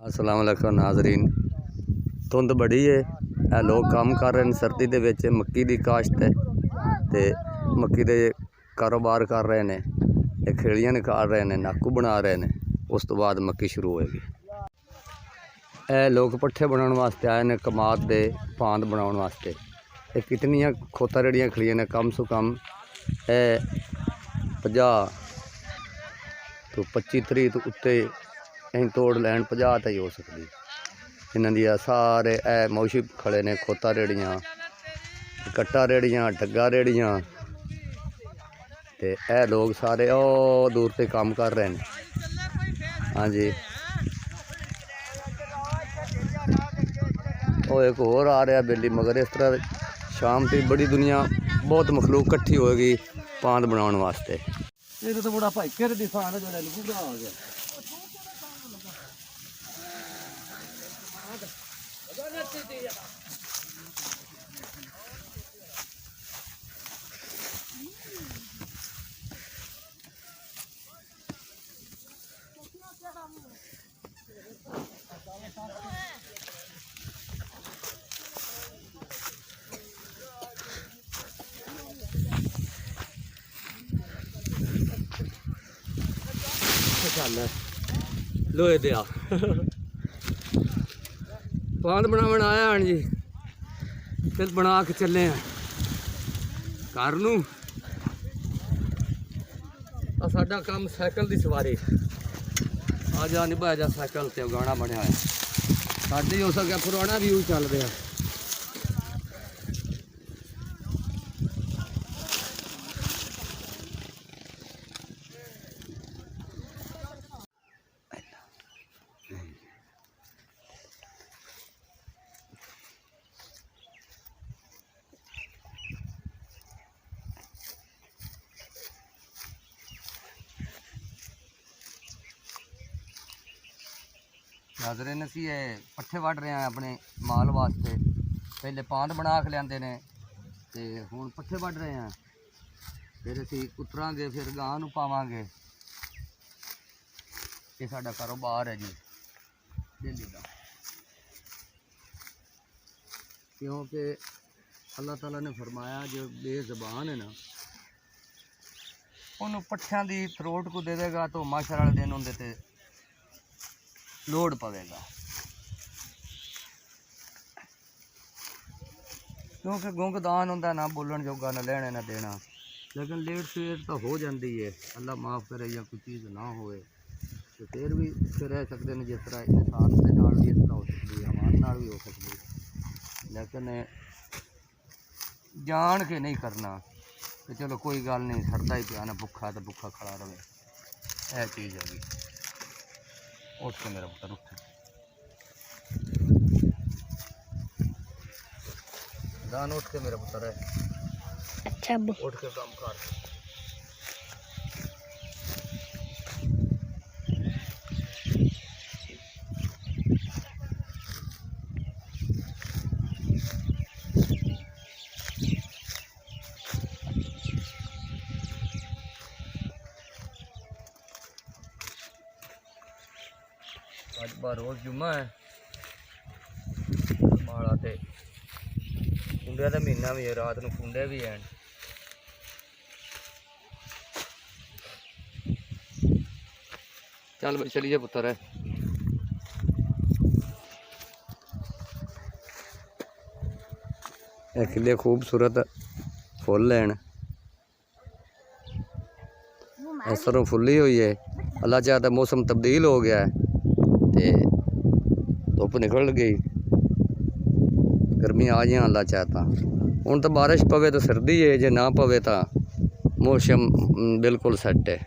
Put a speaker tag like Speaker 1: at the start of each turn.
Speaker 1: अस्सलाम वालेकुम नाज़रीन। धुंद बड़ी है, ਇਹ लोग काम कर रहे हैं सर्दी ਦੇ ਵਿੱਚ मक्की ਦੀ ਕਾਸ਼ਤ है ਤੇ मक्की ਦੇ कारोबार कर रहे हैं। ये खेड़ियां निकाल रहे हैं, नाकू बना रहे हैं, उस तो बाद मक्की शुरू होएगी। ਇਹ लोग पट्ठे बनाने वास्ते आए हैं, कमाद दे पांद बनाने वास्ते। ये कितनियां खोता रेड़ियां खड़ियां ने, कम से कम 50 तो 25-30 तो उत्ते अं तोड़ लैन 50 तो ही हो सकती। इन्हों दिया सारे मौशी खड़े ने, खोता रेड़ियाँ, कट्टा रेड़ियाँ, डग्गा रेड़ियाँ, तो यह लोग सारे दूर से काम कर रहे हैं। हाँ जी, वो एक और आ रहा बेली, मगर इस तरह शाम की बड़ी दुनिया बहुत मखलूक इकट्ठी होएगी पांद बनाने वास्ते।
Speaker 2: ये तो बड़ा भाई केर दिसान है, जो बूढ़ा हो गया। लोहे दिया पांद बनावन आया हाँ जी, फिर बना के चले हैं घर नूं। साडा काम साइकिल की सवारी, आ जा निभाया जा साइकिल से गाना बनया है। साडी हो सके पुराना व्यू चल रहा। नाज़रीन असी पट्ठे वढ़ रहे हैं अपने माल वास्ते। पहले पांद बना के लियाते ने, तो हुण पट्ठे वढ़ रहे हैं। फिर असी कुतरांगे, फिर गां नूं पावांगे। ये साडा कारोबार है जी डेली का, क्योंकि अल्लाह ताला ने फरमाया जो बेज़बान है ना, उन्होंने पट्ठियां दी थरोट को दे देगा तो माशर वाले दिन उनके ते लोड पवेगा। क्योंकि गुंगदान होंदा ना बोलन जोगा, ना लेने ना देना। लेकिन लेट फेट तो हो जाती है, अल्लाह माफ़ करे या कोई चीज़ ना होए तो फिर भी रह सकते हैं। जिस तरह इंसान के नाल भी इस तरह हो सकती है, हमारे नाल भी हो सकती है। लेकिन जान के नहीं करना कि चलो कोई गल नहीं, सरदा ही पिया ना, भुखा तो भुखा खड़ा रहे। यह चीज़ होगी। उठ के मेरा पुत्र उठ, दान उठ के मेरा पुत्र है। अच्छा उठ के काम कर। आज बार रोज जुम्मा है, माड़ा ते फुंडिया का महीना भी है, रात को फुंडे भी हैं। चल भाई चलिए पुत्र है। किले खूबसूरत फुल हैं, सरों फुली हुई है। अल्लाह चाहता मौसम तब्दील हो गया है, धुप निकल गई, गर्मी आ जाए अल्लाह चाहता। हुण तो बारिश पवे तो सर्दी है, जे ना पवे तो मौसम बिल्कुल सैट है।